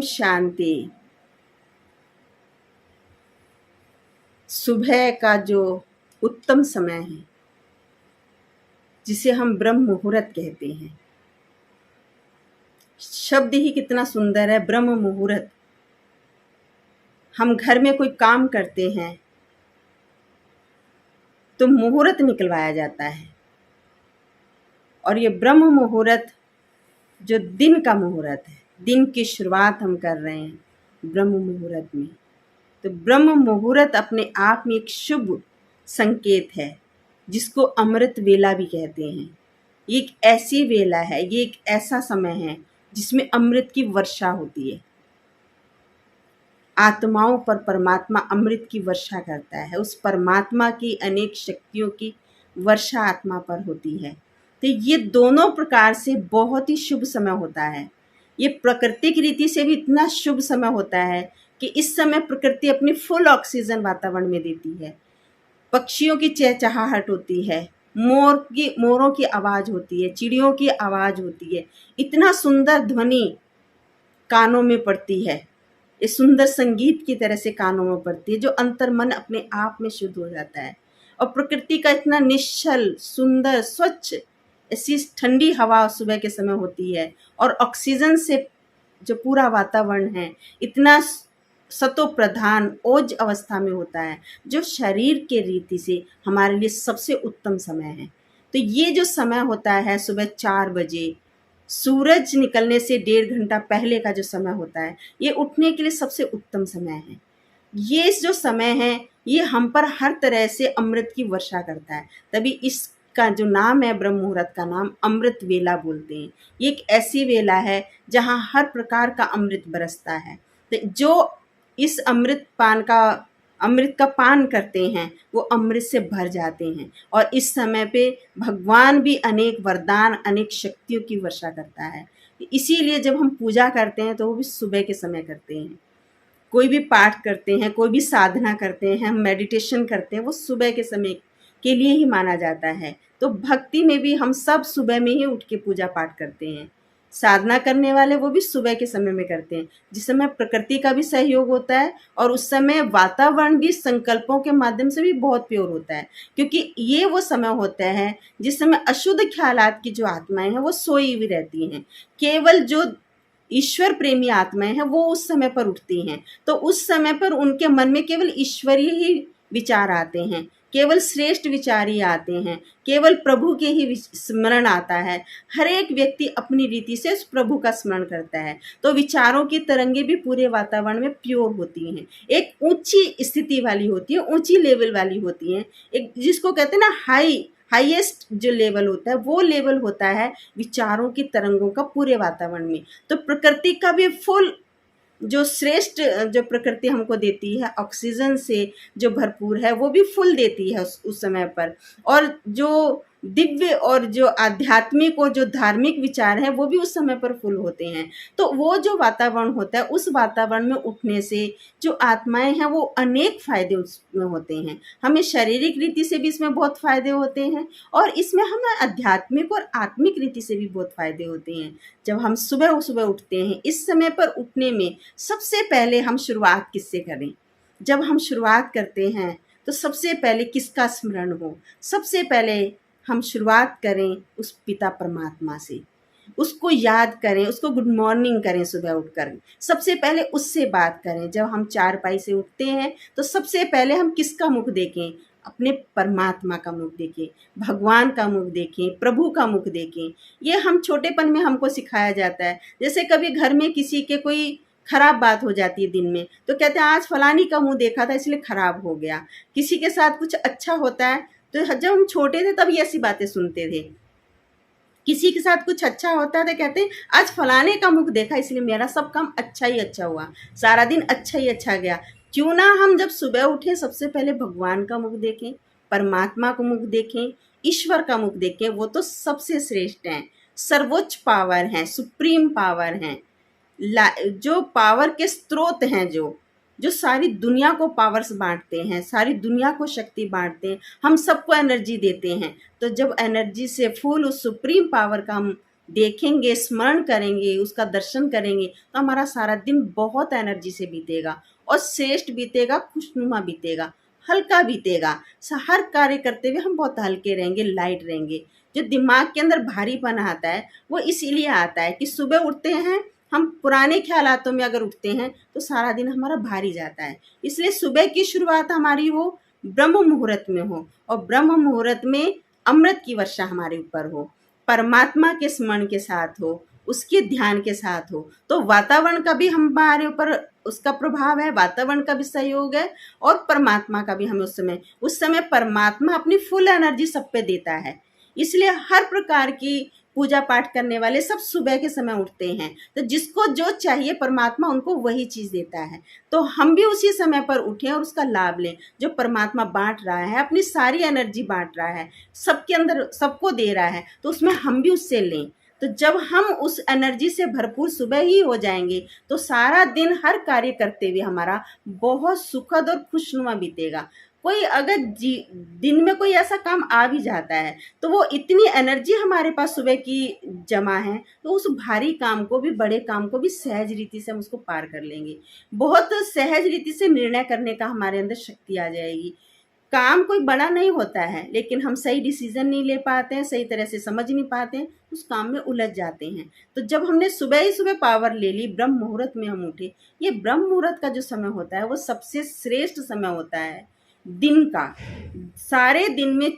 शांति। सुबह का जो उत्तम समय है जिसे हम ब्रह्म मुहूर्त कहते हैं, शब्द ही कितना सुंदर है, ब्रह्म मुहूर्त। हम घर में कोई काम करते हैं तो मुहूर्त निकलवाया जाता है, और ये ब्रह्म मुहूर्त जो दिन का मुहूर्त है, दिन की शुरुआत हम कर रहे हैं ब्रह्म मुहूर्त में। तो ब्रह्म मुहूर्त अपने आप में एक शुभ संकेत है जिसको अमृत वेला भी कहते हैं। ये एक ऐसी वेला है, ये एक ऐसा समय है जिसमें अमृत की वर्षा होती है। आत्माओं पर परमात्मा अमृत की वर्षा करता है, उस परमात्मा की अनेक शक्तियों की वर्षा आत्मा पर होती है। तो ये दोनों प्रकार से बहुत ही शुभ समय होता है। ये प्राकृतिक रीति से भी इतना शुभ समय होता है कि इस समय प्रकृति अपनी फुल ऑक्सीजन वातावरण में देती है। पक्षियों की चहचहाहट होती है, मोरों की आवाज़ होती है, चिड़ियों की आवाज़ होती है। इतना सुंदर ध्वनि कानों में पड़ती है, ये सुंदर संगीत की तरह से कानों में पड़ती है, जो अंतर मन अपने आप में शुद्ध हो जाता है। और प्रकृति का इतना निश्चल, सुंदर, स्वच्छ, ऐसी ठंडी हवा सुबह के समय होती है, और ऑक्सीजन से जो पूरा वातावरण है इतना सतो प्रधान ओज अवस्था में होता है, जो शरीर के रीति से हमारे लिए सबसे उत्तम समय है। तो ये जो समय होता है सुबह 4 बजे, सूरज निकलने से 1.5 घंटा पहले का जो समय होता है, ये उठने के लिए सबसे उत्तम समय है। ये जो समय है ये हम पर हर तरह से अमृत की वर्षा करता है, तभी इसका जो नाम है ब्रह्म मुहूर्त का नाम अमृत वेला बोलते हैं। ये एक ऐसी वेला है जहाँ हर प्रकार का अमृत बरसता है। तो जो इस अमृत का पान करते हैं वो अमृत से भर जाते हैं, और इस समय पे भगवान भी अनेक वरदान, अनेक शक्तियों की वर्षा करता है। इसीलिए जब हम पूजा करते हैं तो वो भी सुबह के समय करते हैं। कोई भी पाठ करते हैं, कोई भी साधना करते हैं, हम मेडिटेशन करते हैं, वो सुबह के समय के लिए ही माना जाता है। तो भक्ति में भी हम सब सुबह में ही उठ के पूजा पाठ करते हैं। साधना करने वाले वो भी सुबह के समय में करते हैं, जिस समय प्रकृति का भी सहयोग होता है, और उस समय वातावरण भी संकल्पों के माध्यम से भी बहुत प्योर होता है, क्योंकि ये वो समय होता है जिस समय अशुद्ध ख्यालात की जो आत्माएं हैं वो सोई हुई रहती हैं। केवल जो ईश्वर प्रेमी आत्माएं हैं वो उस समय पर उठती हैं, तो उस समय पर उनके मन में केवल ईश्वरीय ही विचार आते हैं, केवल श्रेष्ठ विचार ही आते हैं, केवल प्रभु के ही स्मरण आता है। हर एक व्यक्ति अपनी रीति से उस प्रभु का स्मरण करता है, तो विचारों की तरंगे भी पूरे वातावरण में प्योर होती हैं, एक ऊंची स्थिति वाली होती है, ऊंची लेवल वाली होती हैं। एक जिसको कहते हैं ना हाईएस्ट जो लेवल होता है वो लेवल होता है विचारों की तरंगों का पूरे वातावरण में। तो प्रकृति का भी फुल जो श्रेष्ठ जो प्रकृति हमको देती है ऑक्सीजन से जो भरपूर है, वो भी फुल देती है उस समय पर। और जो दिव्य और जो आध्यात्मिक और जो धार्मिक विचार है वो भी उस समय पर फुल होते हैं। तो वो जो वातावरण होता है, उस वातावरण में उठने से जो आत्माएं हैं वो अनेक फायदे उसमें होते हैं। हमें शारीरिक रीति से भी इसमें बहुत फायदे होते हैं, और इसमें हमें आध्यात्मिक और आत्मिक रीति से भी बहुत फायदे होते हैं। जब हम सुबह सुबह उठते हैं, इस समय पर उठने में सबसे पहले हम शुरुआत किससे करें? जब हम शुरुआत करते हैं तो सबसे पहले किसका स्मरण हो? सबसे पहले हम शुरुआत करें उस पिता परमात्मा से, उसको याद करें, उसको गुड मॉर्निंग करें सुबह उठकर। सबसे पहले उससे बात करें। जब हम चारपाई से उठते हैं तो सबसे पहले हम किसका मुख देखें? अपने परमात्मा का मुख देखें, भगवान का मुख देखें, प्रभु का मुख देखें। ये हम छोटेपन में हमको सिखाया जाता है। जैसे कभी घर में किसी के कोई खराब बात हो जाती है दिन में, तो कहते हैं आज फलानी का मुंह देखा था इसलिए खराब हो गया। किसी के साथ कुछ अच्छा होता है तो जब हम छोटे थे तब ये ऐसी बातें सुनते थे। किसी के साथ कुछ अच्छा होता है तो कहते हैं आज फलाने का मुख देखा इसलिए मेरा सब काम अच्छा ही अच्छा हुआ, सारा दिन अच्छा ही अच्छा गया। क्यों ना हम जब सुबह उठे सबसे पहले भगवान का मुख देखें, परमात्मा का मुख देखें, ईश्वर का मुख देखें। वो तो सबसे श्रेष्ठ हैं, सर्वोच्च पावर हैं, सुप्रीम पावर हैं, जो पावर के स्रोत हैं, जो सारी दुनिया को पावर्स बांटते हैं, सारी दुनिया को शक्ति बांटते हैं, हम सबको एनर्जी देते हैं। तो जब एनर्जी से फुल उस सुप्रीम पावर का हम देखेंगे, स्मरण करेंगे, उसका दर्शन करेंगे, तो हमारा सारा दिन बहुत एनर्जी से बीतेगा और श्रेष्ठ बीतेगा, खुशनुमा बीतेगा, हल्का बीतेगा। हर कार्य करते हुए हम बहुत हल्के रहेंगे, लाइट रहेंगे। जो दिमाग के अंदर भारीपन आता है वो इसीलिए आता है कि सुबह उठते हैं हम पुराने ख्यालातों में अगर उठते हैं तो सारा दिन हमारा भारी जाता है। इसलिए सुबह की शुरुआत हमारी हो ब्रह्म मुहूर्त में हो और ब्रह्म मुहूर्त में अमृत की वर्षा हमारे ऊपर हो, परमात्मा के स्मरण के साथ हो, उसके ध्यान के साथ हो, तो वातावरण का भी हमारे ऊपर उसका प्रभाव है, वातावरण का भी सहयोग है और परमात्मा का भी। हमें उस समय परमात्मा अपनी फुल एनर्जी सब पे देता है। इसलिए हर प्रकार की पूजा पाठ करने वाले सब सुबह के समय उठते हैं, तो जिसको जो चाहिए परमात्मा उनको वही चीज़ देता है। तो हम भी उसी समय पर उठें और उसका लाभ लें। जो परमात्मा बांट रहा है, अपनी सारी एनर्जी बांट रहा है, सबके अंदर सबको दे रहा है, तो उसमें हम भी उससे लें। तो जब हम उस एनर्जी से भरपूर सुबह ही हो जाएंगे तो सारा दिन हर कार्य करते हुए हमारा बहुत सुखद और खुशनुमा बीतेगा। कोई अगर दिन में कोई ऐसा काम आ भी जाता है तो वो इतनी एनर्जी हमारे पास सुबह की जमा है, तो उस भारी काम को भी, बड़े काम को भी सहज रीति से हम उसको पार कर लेंगे। बहुत सहज रीति से निर्णय करने का हमारे अंदर शक्ति आ जाएगी। काम कोई बड़ा नहीं होता है, लेकिन हम सही डिसीजन नहीं ले पाते हैं, सही तरह से समझ नहीं पाते हैं, उस काम में उलझ जाते हैं। तो जब हमने सुबह ही सुबह पावर ले ली, ब्रह्म मुहूर्त में हम उठे, ये ब्रह्म मुहूर्त का जो समय होता है वो सबसे श्रेष्ठ समय होता है दिन का। सारे दिन में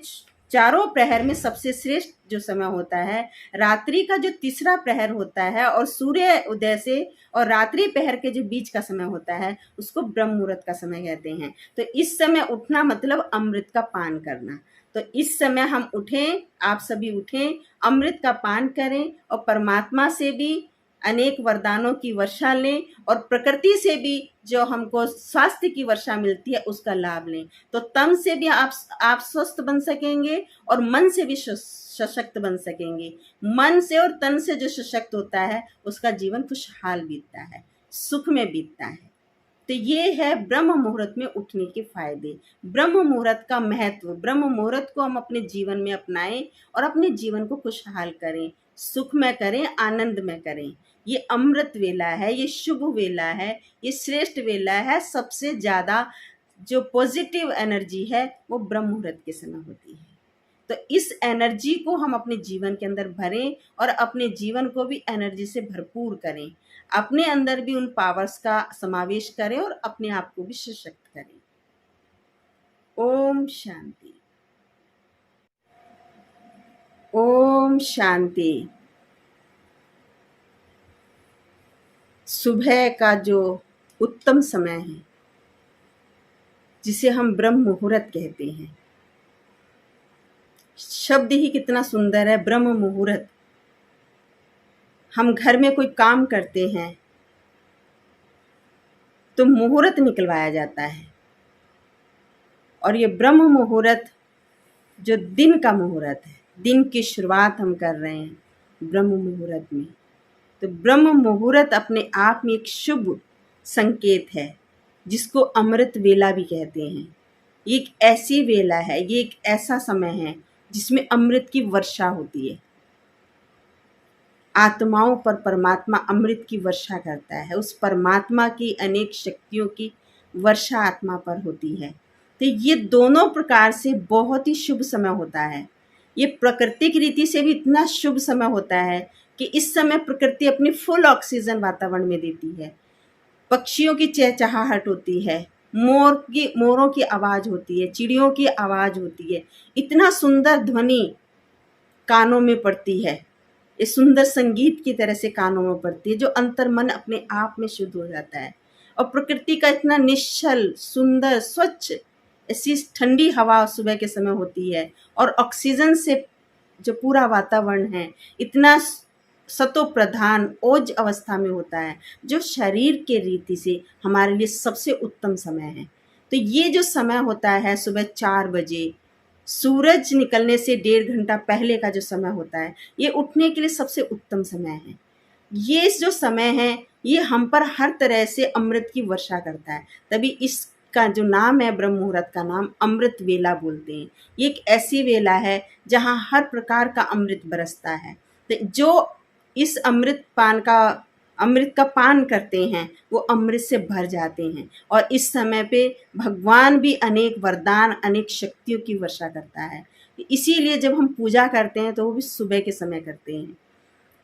चारों प्रहर में सबसे श्रेष्ठ जो समय होता है रात्रि का जो तीसरा प्रहर होता है और सूर्य उदय से और रात्रि प्रहर के जो बीच का समय होता है उसको ब्रह्म मुहूर्त का समय कहते हैं। तो इस समय उठना मतलब अमृत का पान करना। तो इस समय हम उठें, आप सभी उठें, अमृत का पान करें और परमात्मा से भी अनेक वरदानों की वर्षा लें और प्रकृति से भी जो हमको स्वास्थ्य की वर्षा मिलती है उसका लाभ लें। तो तन से भी आप स्वस्थ बन सकेंगे और मन से भी सशक्त बन सकेंगे। मन से और तन से जो सशक्त होता है उसका जीवन खुशहाल बीतता है, सुख में बीतता है। तो ये है ब्रह्म मुहूर्त में उठने के फायदे, ब्रह्म मुहूर्त का महत्व। ब्रह्म मुहूर्त को हम अपने जीवन में अपनाएं और अपने जीवन को खुशहाल करें, सुख में करें, आनंद में करें। ये अमृत वेला है, ये शुभ वेला है, ये श्रेष्ठ वेला है। सबसे ज़्यादा जो पॉजिटिव एनर्जी है वो ब्रह्म मुहूर्त के समय होती है। तो इस एनर्जी को हम अपने जीवन के अंदर भरें और अपने जीवन को भी एनर्जी से भरपूर करें। अपने अंदर भी उन पावर्स का समावेश करें और अपने आप को भी सशक्त करें। ओम शांति। ओम शांति। सुबह का जो उत्तम समय है जिसे हम ब्रह्म मुहूर्त कहते हैं, शब्द ही कितना सुंदर है, ब्रह्म मुहूर्त। हम घर में कोई काम करते हैं तो मुहूर्त निकलवाया जाता है और ये ब्रह्म मुहूर्त जो दिन का मुहूर्त है, दिन की शुरुआत हम कर रहे हैं ब्रह्म मुहूर्त में। तो ब्रह्म मुहूर्त अपने आप में एक शुभ संकेत है जिसको अमृत वेला भी कहते हैं। ये एक ऐसी वेला है, ये एक ऐसा समय है जिसमें अमृत की वर्षा होती है। आत्माओं पर परमात्मा अमृत की वर्षा करता है, उस परमात्मा की अनेक शक्तियों की वर्षा आत्मा पर होती है। तो ये दोनों प्रकार से बहुत ही शुभ समय होता है। ये प्राकृतिक रीति से भी इतना शुभ समय होता है कि इस समय प्रकृति अपनी फुल ऑक्सीजन वातावरण में देती है। पक्षियों की चहचहाहट होती है, मोरों की आवाज़ होती है, चिड़ियों की आवाज़ होती है। इतना सुंदर ध्वनि कानों में पड़ती है, ये सुंदर संगीत की तरह से कानों में पड़ती है, जो अंतर मन अपने आप में शुद्ध हो जाता है। और प्रकृति का इतना निश्चल, सुंदर, स्वच्छ, ऐसी ठंडी हवा सुबह के समय होती है और ऑक्सीजन से जो पूरा वातावरण है इतना सतो प्रधान ओज अवस्था में होता है, जो शरीर के रीति से हमारे लिए सबसे उत्तम समय है। तो ये जो समय होता है सुबह 4 बजे, सूरज निकलने से 1.5 घंटा पहले का जो समय होता है, ये उठने के लिए सबसे उत्तम समय है। ये जो समय है ये हम पर हर तरह से अमृत की वर्षा करता है, तभी इसका जो नाम है ब्रह्म मुहूर्त का नाम अमृत वेला बोलते हैं। ये एक ऐसी वेला है जहाँ हर प्रकार का अमृत बरसता है। तो जो इस अमृत का पान करते हैं वो अमृत से भर जाते हैं, और इस समय पे भगवान भी अनेक वरदान, अनेक शक्तियों की वर्षा करता है। इसीलिए जब हम पूजा करते हैं तो वो भी सुबह के समय करते हैं।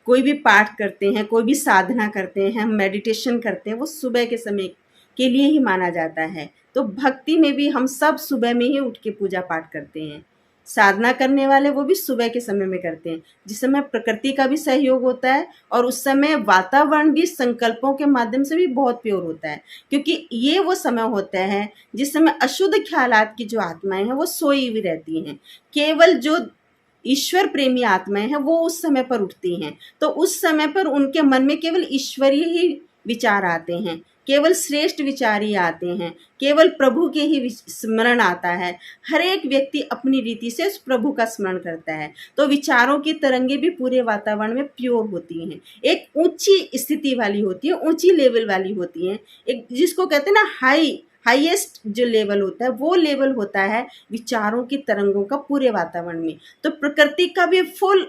कोई भी पाठ करते हैं, कोई भी साधना करते हैं, हम मेडिटेशन करते हैं, वो सुबह के समय के लिए ही माना जाता है। तो भक्ति में भी हम सब सुबह में ही उठ के पूजा पाठ करते हैं। साधना करने वाले वो भी सुबह के समय में करते हैं, जिस समय प्रकृति का भी सहयोग होता है, और उस समय वातावरण भी संकल्पों के माध्यम से भी बहुत प्योर होता है, क्योंकि ये वो समय होता है जिस समय अशुद्ध ख्यालात की जो आत्माएं हैं वो सोई हुई रहती हैं। केवल जो ईश्वर प्रेमी आत्माएं हैं वो उस समय पर उठती हैं, तो उस समय पर उनके मन में केवल ईश्वरीय ही विचार आते हैं, केवल श्रेष्ठ विचार ही आते हैं, केवल प्रभु के ही स्मरण आता है। हर एक व्यक्ति अपनी रीति से उस प्रभु का स्मरण करता है, तो विचारों की तरंगे भी पूरे वातावरण में प्योर होती हैं, एक ऊंची स्थिति वाली होती है, ऊंची लेवल वाली होती हैं, एक जिसको कहते हैं ना हाईएस्ट जो लेवल होता है वो लेवल होता है विचारों की तरंगों का पूरे वातावरण में। तो प्रकृति का भी फुल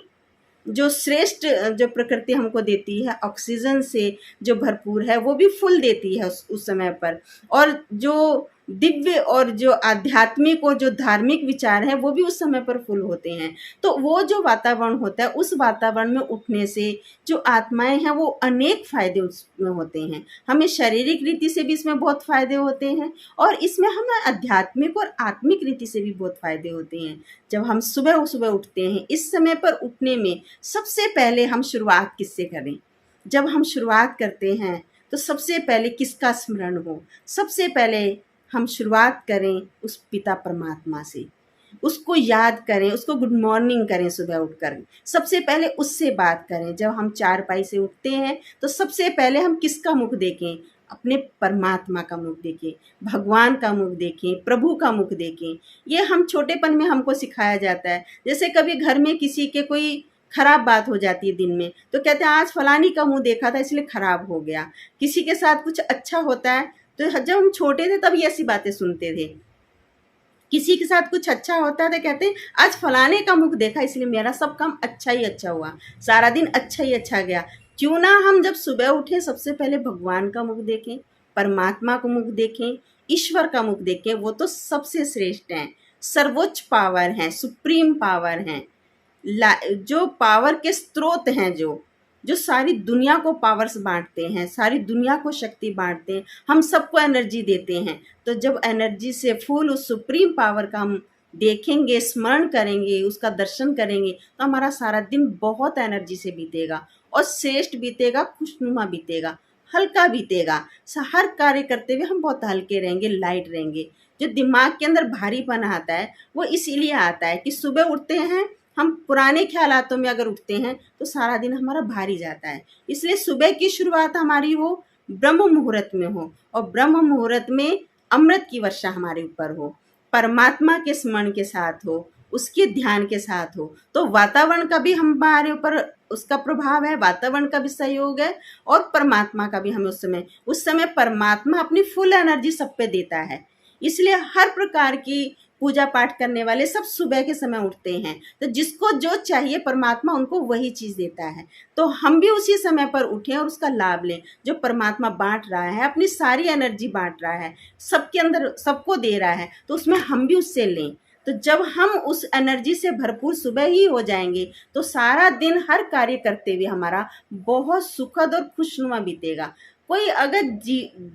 जो श्रेष्ठ जो प्रकृति हमको देती है ऑक्सीजन से जो भरपूर है वो भी फुल देती है उस समय पर, और जो दिव्य और जो आध्यात्मिक और जो धार्मिक विचार है वो भी उस समय पर फुल होते हैं। तो वो जो वातावरण होता है उस वातावरण में उठने से जो आत्माएं हैं वो अनेक फायदे उसमें होते हैं। हमें शारीरिक रीति से भी इसमें बहुत फायदे होते हैं, और इसमें हमें आध्यात्मिक और आत्मिक रीति से भी बहुत फायदे होते हैं। जब हम सुबह सुबह उठते हैं, इस समय पर उठने में सबसे पहले हम शुरुआत किससे करें? जब हम शुरुआत करते हैं तो सबसे पहले किसका स्मरण हो? सबसे पहले हम शुरुआत करें उस पिता परमात्मा से, उसको याद करें, उसको गुड मॉर्निंग करें सुबह उठकर, सबसे पहले उससे बात करें। जब हम चारपाई से उठते हैं तो सबसे पहले हम किसका मुख देखें? अपने परमात्मा का मुख देखें, भगवान का मुख देखें, प्रभु का मुख देखें। ये हम छोटेपन में हमको सिखाया जाता है। जैसे कभी घर में किसी के कोई खराब बात हो जाती है दिन में, तो कहते हैं आज फलानी का मुंह देखा था इसलिए खराब हो गया। किसी के साथ कुछ अच्छा होता है तो जब हम छोटे थे तब ये ऐसी बातें सुनते थे। किसी के साथ कुछ अच्छा होता है तो कहते हैं आज फलाने का मुख देखा इसलिए मेरा सब काम अच्छा ही अच्छा हुआ, सारा दिन अच्छा ही अच्छा गया। क्यों ना हम जब सुबह उठे सबसे पहले भगवान का मुख देखें, परमात्मा का मुख देखें, ईश्वर का मुख देखें। वो तो सबसे श्रेष्ठ हैं, सर्वोच्च पावर हैं, सुप्रीम पावर हैं, जो पावर के स्रोत हैं, जो सारी दुनिया को पावर्स बांटते हैं, सारी दुनिया को शक्ति बांटते हैं, हम सबको एनर्जी देते हैं। तो जब एनर्जी से फुल उस सुप्रीम पावर का हम देखेंगे, स्मरण करेंगे, उसका दर्शन करेंगे, तो हमारा सारा दिन बहुत एनर्जी से बीतेगा, और श्रेष्ठ बीतेगा, खुशनुमा बीतेगा, हल्का बीतेगा। हर कार्य करते हुए हम बहुत हल्के रहेंगे, लाइट रहेंगे। जो दिमाग के अंदर भारीपन आता है वो इसीलिए आता है कि सुबह उठते हैं हम पुराने ख्यालातों में अगर उठते हैं तो सारा दिन हमारा भारी जाता है। इसलिए सुबह की शुरुआत हमारी हो ब्रह्म मुहूर्त में हो, और ब्रह्म मुहूर्त में अमृत की वर्षा हमारे ऊपर हो, परमात्मा के स्मरण के साथ हो, उसके ध्यान के साथ हो। तो वातावरण का भी हमारे ऊपर उसका प्रभाव है, वातावरण का भी सहयोग है, और परमात्मा का भी हमें उस समय परमात्मा अपनी फुल एनर्जी सब पे देता है। इसलिए हर प्रकार की पूजा पाठ करने वाले सब सुबह के समय उठते हैं, तो जिसको जो चाहिए परमात्मा उनको वही चीज़ देता है। तो हम भी उसी समय पर उठें और उसका लाभ लें। जो परमात्मा बांट रहा है, अपनी सारी एनर्जी बांट रहा है, सबके अंदर सबको दे रहा है, तो उसमें हम भी उससे लें। तो जब हम उस एनर्जी से भरपूर सुबह ही हो जाएंगे तो सारा दिन हर कार्य करते हुए हमारा बहुत सुखद और खुशनुमा बीतेगा। कोई अगर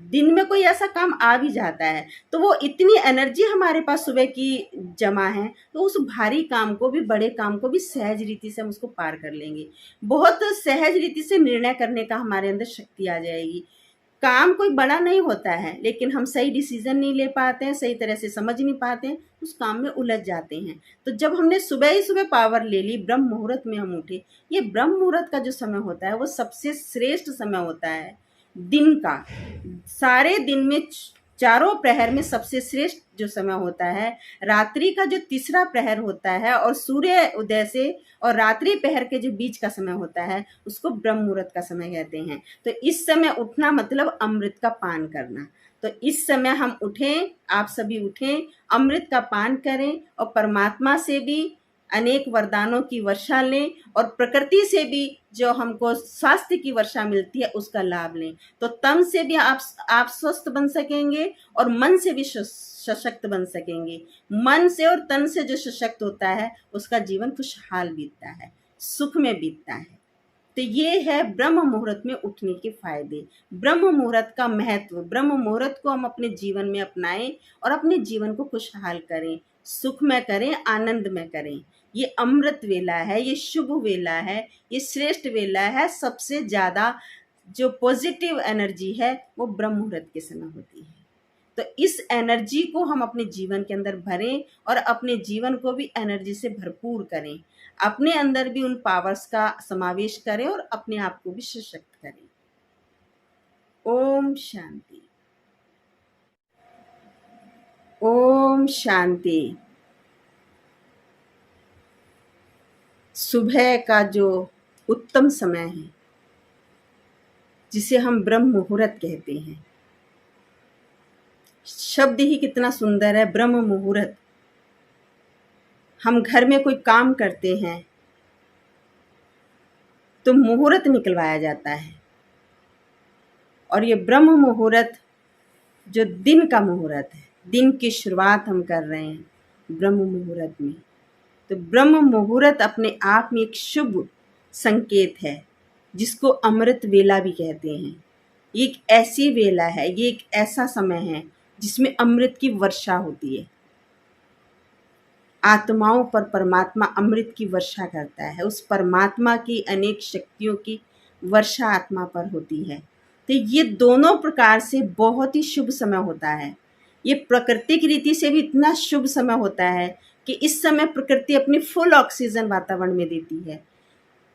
दिन में कोई ऐसा काम आ भी जाता है तो वो इतनी एनर्जी हमारे पास सुबह की जमा है, तो उस भारी काम को भी, बड़े काम को भी सहज रीति से हम उसको पार कर लेंगे। बहुत सहज रीति से निर्णय करने का हमारे अंदर शक्ति आ जाएगी। काम कोई बड़ा नहीं होता है, लेकिन हम सही डिसीजन नहीं ले पाते हैं, सही तरह से समझ नहीं पाते हैं, उस काम में उलझ जाते हैं। तो जब हमने सुबह ही सुबह पावर ले ली, ब्रह्म मुहूर्त में हम उठे, ये ब्रह्म मुहूर्त का जो समय होता है वो सबसे श्रेष्ठ समय होता है दिन का। सारे दिन में चारों प्रहर में सबसे श्रेष्ठ जो समय होता है, रात्रि का जो तीसरा प्रहर होता है, और सूर्य उदय से और रात्रि पहर के जो बीच का समय होता है उसको ब्रह्म मुहूर्त का समय कहते हैं। तो इस समय उठना मतलब अमृत का पान करना। तो इस समय हम उठें, आप सभी उठें, अमृत का पान करें, और परमात्मा से भी अनेक वरदानों की वर्षा लें और प्रकृति से भी जो हमको स्वास्थ्य की वर्षा मिलती है उसका लाभ लें। तो तन से भी आप स्वस्थ बन सकेंगे और मन से भी सशक्त बन सकेंगे। मन से और तन से जो सशक्त होता है उसका जीवन खुशहाल बीतता है, सुख में बीतता है। तो ये है ब्रह्म मुहूर्त में उठने के फायदे, ब्रह्म मुहूर्त का महत्व। ब्रह्म मुहूर्त को हम अपने जीवन में अपनाएं और अपने जीवन को खुशहाल करें, सुख में करें, आनंद में करें। ये अमृत वेला है, ये शुभ वेला है, ये श्रेष्ठ वेला है। सबसे ज़्यादा जो पॉजिटिव एनर्जी है वो ब्रह्म मुहूर्त के समय होती है। तो इस एनर्जी को हम अपने जीवन के अंदर भरें और अपने जीवन को भी एनर्जी से भरपूर करें। अपने अंदर भी उन पावर्स का समावेश करें और अपने आप को भी सशक्त करें। ओम शांति। ओम शांति। सुबह का जो उत्तम समय है जिसे हम ब्रह्म मुहूर्त कहते हैं, शब्द ही कितना सुंदर है, ब्रह्म मुहूर्त। हम घर में कोई काम करते हैं तो मुहूर्त निकलवाया जाता है, और ये ब्रह्म मुहूर्त जो दिन का मुहूर्त है, दिन की शुरुआत हम कर रहे हैं ब्रह्म मुहूर्त में। तो ब्रह्म मुहूर्त अपने आप में एक शुभ संकेत है जिसको अमृत वेला भी कहते हैं। ये एक ऐसी वेला है, ये एक ऐसा समय है जिसमें अमृत की वर्षा होती है। आत्माओं पर परमात्मा अमृत की वर्षा करता है, उस परमात्मा की अनेक शक्तियों की वर्षा आत्मा पर होती है। तो ये दोनों प्रकार से बहुत ही शुभ समय होता है। ये प्राकृतिक रीति से भी इतना शुभ समय होता है कि इस समय प्रकृति अपनी फुल ऑक्सीजन वातावरण में देती है।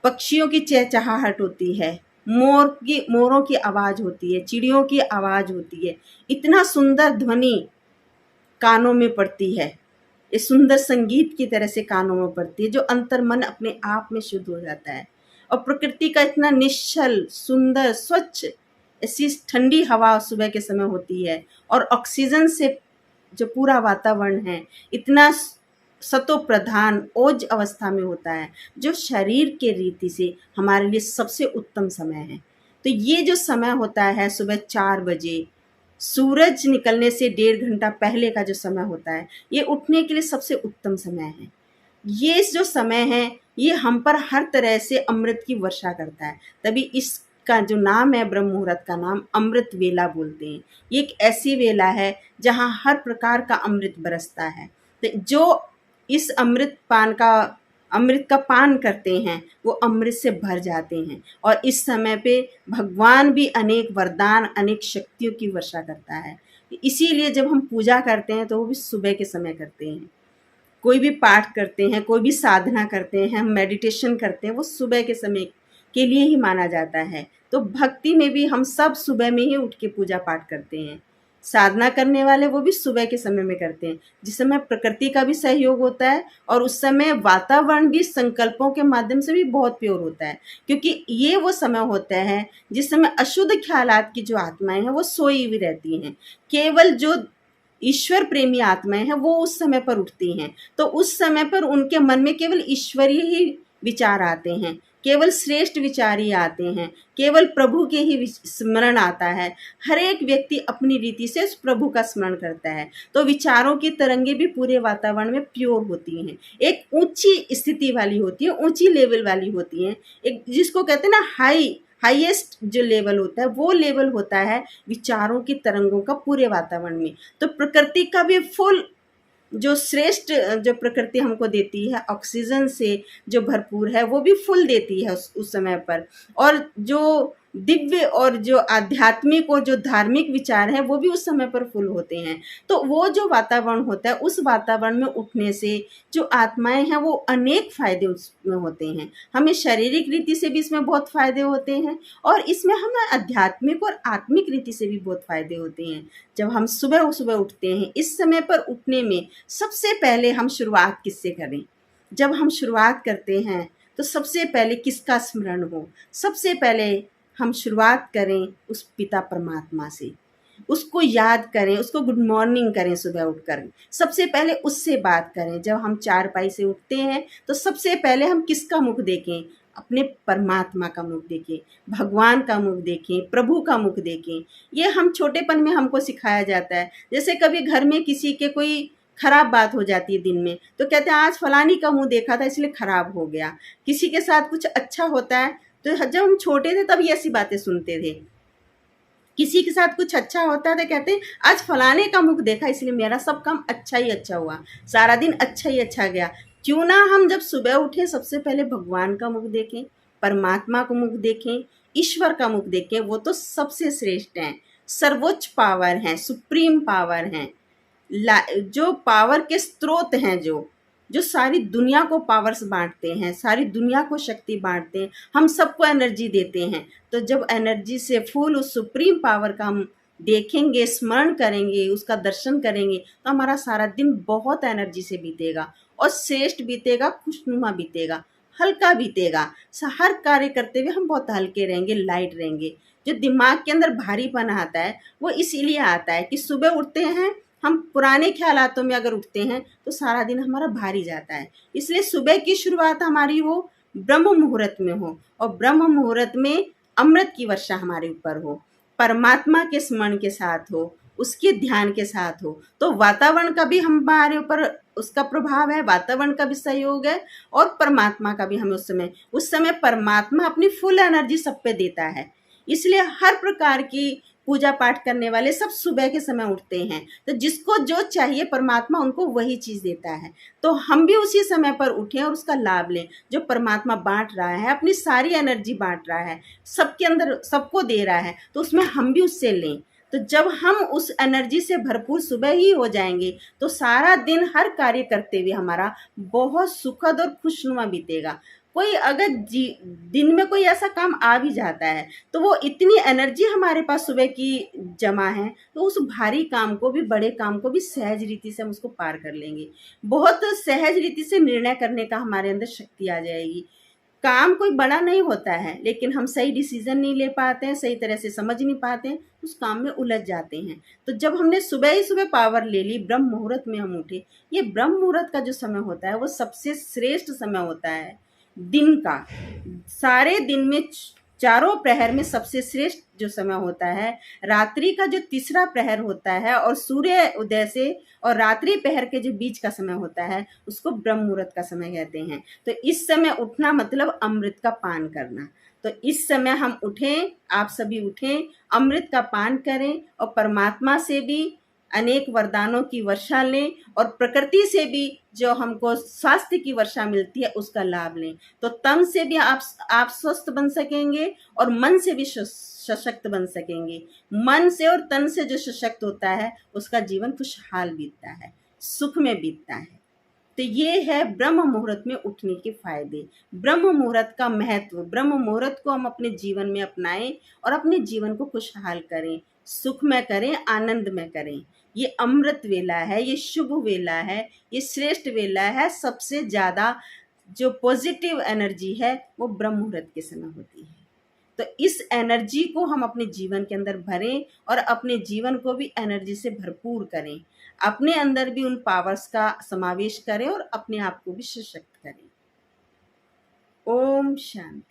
पक्षियों की चहचहाहट होती है, मोरों की आवाज़ होती है, चिड़ियों की आवाज़ होती है। इतना सुंदर ध्वनि कानों में पड़ती है, ये सुंदर संगीत की तरह से कानों में पड़ती है, जो अंतर मन अपने आप में शुद्ध हो जाता है। और प्रकृति का इतना निश्चल, सुंदर, स्वच्छ, ऐसी ठंडी हवा सुबह के समय होती है, और ऑक्सीजन से जो पूरा वातावरण है इतना सतो प्रधान ओज अवस्था में होता है, जो शरीर के रीति से हमारे लिए सबसे उत्तम समय है। तो ये जो समय होता है सुबह 4 बजे, सूरज निकलने से 1.5 घंटा पहले का जो समय होता है, ये उठने के लिए सबसे उत्तम समय है। ये जो समय है ये हम पर हर तरह से अमृत की वर्षा करता है, तभी इसका जो नाम है ब्रह्म मुहूर्त का नाम अमृत वेला बोलते हैं। ये एक ऐसी वेला है जहाँ हर प्रकार का अमृत बरसता है। तो जो इस अमृत का पान करते हैं वो अमृत से भर जाते हैं, और इस समय पे भगवान भी अनेक वरदान, अनेक शक्तियों की वर्षा करता है। इसीलिए जब हम पूजा करते हैं तो वो भी सुबह के समय करते हैं। कोई भी पाठ करते हैं, कोई भी साधना करते हैं, हम मेडिटेशन करते हैं, वो सुबह के समय के लिए ही माना जाता है। तो भक्ति में भी हम सब सुबह में ही उठ के पूजा पाठ करते हैं। साधना करने वाले वो भी सुबह के समय में करते हैं, जिस समय प्रकृति का भी सहयोग होता है, और उस समय वातावरण भी संकल्पों के माध्यम से भी बहुत प्योर होता है, क्योंकि ये वो समय होता है जिस समय अशुद्ध ख्यालात की जो आत्माएं हैं वो सोई हुई रहती हैं। केवल जो ईश्वर प्रेमी आत्माएं हैं वो उस समय पर उठती हैं, तो उस समय पर उनके मन में केवल ईश्वरीय ही विचार आते हैं, केवल श्रेष्ठ विचार ही आते हैं, केवल प्रभु के ही स्मरण आता है। हर एक व्यक्ति अपनी रीति से उस प्रभु का स्मरण करता है, तो विचारों की तरंगे भी पूरे वातावरण में प्योर होती हैं, एक ऊंची स्थिति वाली होती है, ऊंची लेवल वाली होती हैं। एक जिसको कहते हैं ना हाईएस्ट जो लेवल होता है वो लेवल होता है विचारों की तरंगों का पूरे वातावरण में। तो प्रकृति का भी फुल जो श्रेष्ठ जो प्रकृति हमको देती है ऑक्सीजन से जो भरपूर है वो भी फुल देती है उस समय पर, और जो दिव्य और जो आध्यात्मिक और जो धार्मिक विचार हैं वो भी उस समय पर फुल होते हैं। तो वो जो वातावरण होता है उस वातावरण में उठने से जो आत्माएं हैं वो अनेक फायदे उसमें होते हैं। हमें शारीरिक रीति से भी इसमें बहुत फायदे होते हैं, और इसमें हमें आध्यात्मिक और आत्मिक रीति से भी बहुत फायदे होते हैं। जब हम सुबह सुबह उठते हैं, इस समय पर उठने में सबसे पहले हम शुरुआत किससे करें? जब हम शुरुआत करते हैं तो सबसे पहले किसका स्मरण हो? सबसे पहले हम शुरुआत करें उस पिता परमात्मा से। उसको याद करें, उसको गुड मॉर्निंग करें सुबह उठकर। सबसे पहले उससे बात करें। जब हम चारपाई से उठते हैं तो सबसे पहले हम किसका मुख देखें? अपने परमात्मा का मुख देखें, भगवान का मुख देखें, प्रभु का मुख देखें। ये हम छोटेपन में हमको सिखाया जाता है। जैसे कभी घर में किसी के कोई खराब बात हो जाती है दिन में, तो कहते हैं आज फलानी का मुंह देखा था इसलिए खराब हो गया। किसी के साथ कुछ अच्छा होता है तो जब हम छोटे थे तब ये ऐसी बातें सुनते थे। किसी के साथ कुछ अच्छा होता है तो कहते हैं आज फलाने का मुख देखा इसलिए मेरा सब काम अच्छा ही अच्छा हुआ, सारा दिन अच्छा ही अच्छा गया। क्यों ना हम जब सुबह उठे सबसे पहले भगवान का मुख देखें, परमात्मा को मुख देखें, ईश्वर का मुख देखें। वो तो सबसे श्रेष्ठ हैं, सर्वोच्च पावर हैं, सुप्रीम पावर हैं, जो पावर के स्रोत हैं, जो सारी दुनिया को पावर्स बांटते हैं, सारी दुनिया को शक्ति बांटते हैं, हम सबको एनर्जी देते हैं। तो जब एनर्जी से फुल उस सुप्रीम पावर का हम देखेंगे, स्मरण करेंगे, उसका दर्शन करेंगे, तो हमारा सारा दिन बहुत एनर्जी से बीतेगा और श्रेष्ठ बीतेगा, खुशनुमा बीतेगा, हल्का बीतेगा। हर कार्य करते हुए हम बहुत हल्के रहेंगे, लाइट रहेंगे। जो दिमाग के अंदर भारीपन आता है वो इसीलिए आता है कि सुबह उठते हैं हम पुराने ख्यालातों में अगर उठते हैं तो सारा दिन हमारा भारी जाता है। इसलिए सुबह की शुरुआत हमारी हो ब्रह्म मुहूर्त में हो, और ब्रह्म मुहूर्त में अमृत की वर्षा हमारे ऊपर हो, परमात्मा के स्मरण के साथ हो, उसके ध्यान के साथ हो। तो वातावरण का भी हमारे ऊपर उसका प्रभाव है, वातावरण का भी सहयोग है, और परमात्मा का भी हमें उस समय परमात्मा अपनी फुल एनर्जी सब पे देता है। इसलिए हर प्रकार की पूजा पाठ करने वाले सब सुबह के समय उठते हैं। तो जिसको जो चाहिए परमात्मा उनको वही चीज़ देता है। तो हम भी उसी समय पर उठें और उसका लाभ लें। जो परमात्मा बांट रहा है, अपनी सारी एनर्जी बांट रहा है, सबके अंदर सबको दे रहा है, तो उसमें हम भी उससे लें। तो जब हम उस एनर्जी से भरपूर सुबह ही हो जाएंगे तो सारा दिन हर कार्य करते हुए हमारा बहुत सुखद और खुशनुमा बीतेगा। कोई अगर दिन में कोई ऐसा काम आ भी जाता है तो वो इतनी एनर्जी हमारे पास सुबह की जमा है, तो उस भारी काम को भी, बड़े काम को भी सहज रीति से हम उसको पार कर लेंगे। बहुत सहज रीति से निर्णय करने का हमारे अंदर शक्ति आ जाएगी। काम कोई बड़ा नहीं होता है, लेकिन हम सही डिसीजन नहीं ले पाते हैं, सही तरह से समझ नहीं पाते हैं, उस काम में उलझ जाते हैं। तो जब हमने सुबह ही सुबह पावर ले ली, ब्रह्म मुहूर्त में हम उठे। ये ब्रह्म मुहूर्त का जो समय होता है वो सबसे श्रेष्ठ समय होता है दिन का। सारे दिन में चारों प्रहर में सबसे श्रेष्ठ जो समय होता है रात्रि का जो तीसरा प्रहर होता है, और सूर्य उदय से और रात्रि प्रहर के जो बीच का समय होता है उसको ब्रह्म मुहूर्त का समय कहते हैं। तो इस समय उठना मतलब अमृत का पान करना। तो इस समय हम उठें, आप सभी उठें, अमृत का पान करें और परमात्मा से भी अनेक वरदानों की वर्षा लें, और प्रकृति से भी जो हमको स्वास्थ्य की वर्षा मिलती है उसका लाभ लें। तो तन से भी आप स्वस्थ बन सकेंगे और मन से भी सशक्त बन सकेंगे। मन से और तन से जो सशक्त होता है उसका जीवन खुशहाल बीतता है, सुख में बीतता है। तो ये है ब्रह्म मुहूर्त में उठने के फायदे, ब्रह्म मुहूर्त का महत्व। ब्रह्म मुहूर्त को हम अपने जीवन में अपनाएं और अपने जीवन को खुशहाल करें, सुख में करें, आनंद में करें। ये अमृत वेला है, ये शुभ वेला है, ये श्रेष्ठ वेला है। सबसे ज़्यादा जो पॉजिटिव एनर्जी है वो ब्रह्म मुहूर्त के समय होती है। तो इस एनर्जी को हम अपने जीवन के अंदर भरें और अपने जीवन को भी एनर्जी से भरपूर करें। अपने अंदर भी उन पावर्स का समावेश करें और अपने आप को भी सशक्त करें। ओम शांति।